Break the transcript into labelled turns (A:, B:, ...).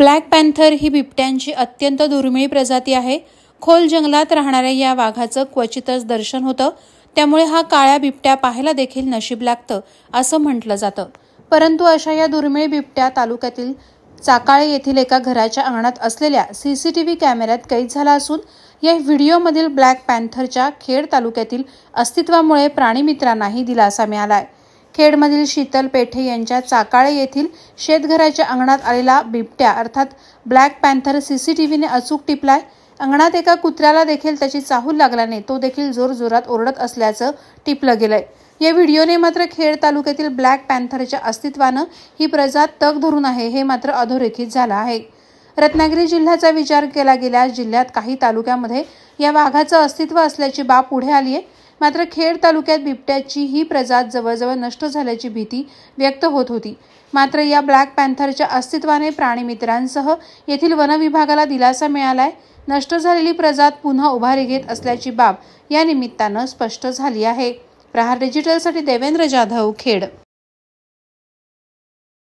A: Black panther ही बिबट्यांची अत्यंत दुर्मिळ प्रजाती आहे। खोल जंगलात राहणाऱ्या या वाघाचं क्वचितच दर्शन होतं, त्यामुळे हा काळ्या बिबट्या पाहायला देखील नशीब लागतं असं म्हटलं जातं। परंतु अशा या दुर्मिळ बिबट्या तालुक्यातील चाकाळे येथील एका घराच्या अंगणात असलेल्या सीसीटीव्ही कॅमेऱ्यात कैद झाला असून या व्हिडिओमधील ब्लॅक पॅन्थरच्या खेड तालुक्यातील अस्तित्वामुळे प्राणीमित्रांनाही दिलासा मिळालाय। खेडमधील शीतल पेठे यांच्या चाकाळे येथील शेतघराच्या अंगणात आलेला बिबट्या अर्थात ब्लॅक पॅन्थर सीसीटीव्हीने अचूक टिपलाय। अंगणात एका कुत्र्याला देखील त्याची चाहूल लागल्याने तो देखील जोरजोरात ओरडत असल्याचं टिपलं गेलंय। या व्हिडिओने मात्र खेड तालुक्यातील ब्लॅक पॅन्थरच्या अस्तित्वानं ही प्रजात तग धरून आहे हे मात्र अधोरेखित झालं आहे। रत्नागिरी जिल्ह्याचा विचार केला गेल्यास जिल्ह्यात काही तालुक्यामध्ये या वाघाचं अस्तित्व असल्याची बाब पुढे आली आहे। मात्र खेड तालुक्यात बिबट्याची ही प्रजात जवळजवळ नष्ट झाल्याची भीती व्यक्त होत होती। मात्र या ब्लॅक पॅन्थरच्या अस्तित्वाने प्राणीमित्रांसह येथील वन विभागाला दिलासा मिळालाय। नष्ट झालेली प्रजात पुन्हा उभारी घेत असल्याची बाब या निमित्तानं स्पष्ट झाली आहे। प्रहार डिजिटलसाठी देवेंद्र जाधव, खेड।